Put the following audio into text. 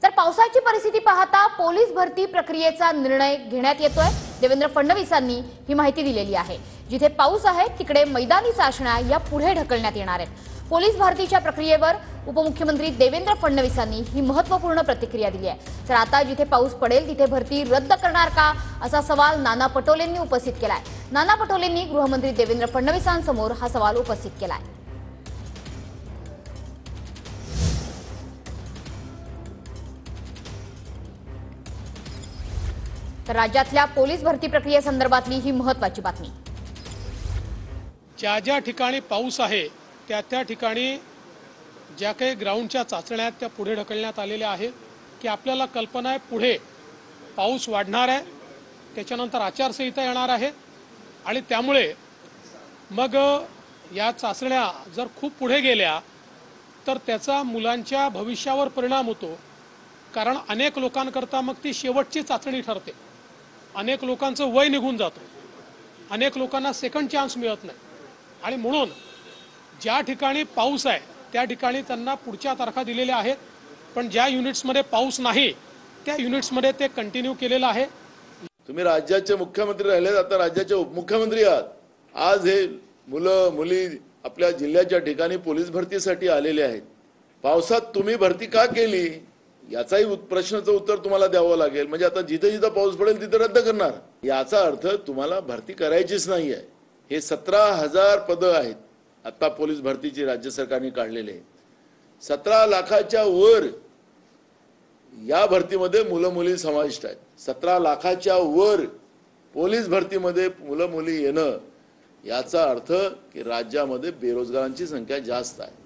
तर पावसाची परिस्थिती पाहता पोलीस भरती प्रक्रियेचा निर्णय घेण्यात येतोय। देवेंद्र फडणवीसांनी ही माहिती दिलेली आहे। जिथे पाऊस आहे तिकडे मैदानी चाचण्या या पुढे ढकलण्यात येणार आहेत। पोलीस भरतीच्या प्रक्रियेवर उपमुख्यमंत्री देवेंद्र फडणवीसांनी ही महत्त्वपूर्ण प्रतिक्रिया दिली आहे। तर आता जिथे पाऊस पडेल तिथे भरती रद्द करणार का असा सवाल नाना पटोलेंनी उपस्थित केलाय। नाना पटोलेंनी गृहमंत्री देवेंद्र फडणवीसांसमोर हा सवाल उपस्थित केलाय। तर राज्यातल्या पोलीस भरती प्रक्रियेसंदर्भातली ही महत्त्वाची बातमी। ज्या ठिकाणी पाऊस आहे त्या ठिकाणी ज्या काही ग्राउंडच्या चाचण्या त्या पुढे ढकलण्यात आलेल्या आहेत की आपल्याला कल्पना आहे पुढे पाऊस वाढणार आहे, त्याच्यानंतर आचारसंहिता येणार आहे आणि त्यामुळे मग या चाचण्या जर खूप पुढे गेल्या तर त्याचा मुलांच्या भविष्यावर परिणाम होतो। कारण अनेक लोकांकरता मग ती शेवटची चाचणी ठरते। अनेक लोकांचं वय निघून जातं, अनेक लोकांना सेकंड चान्स मिळत नाही आणि म्हणून ज्या ठिकाणी पाऊस आहे त्या ठिकाणी त्यांना पुढच्या तारखा दिलेल्या आहेत, पण ज्या युनिट्समध्ये पाऊस नाही त्या युनिट्समध्ये ते कंटिन्यू केलेलं आहे। तुम्ही राज्याचे मुख्यमंत्री राहिले, आता राज्याचे उपमुख्यमंत्री आहात। आज हे मुलं मुली आपल्या जिल्ह्याच्या ठिकाणी पोलीस भरतीसाठी आलेले आहेत। पावसात तुम्ही भरती का केली याचाही प्रश्नाचं उत्तर तुम्हाला द्यावं लागेल। म्हणजे आता जिथे जिथे पाऊस पडेल तिथे रद्द करणार, याचा अर्थ तुम्हाला भरती करायचीच नाही आहे। हे 17,000 पदं आहेत आता पोलीस भरतीची राज्य सरकारने काढलेले। 17 लाखाच्या वर या भरतीमध्ये मुलं मुली समाविष्ट आहेत। 17 लाखाच्या वर पोलीस भरतीमध्ये मुलं मुली येणं याचा अर्थ की राज्यामध्ये बेरोजगारांची संख्या जास्त आहे।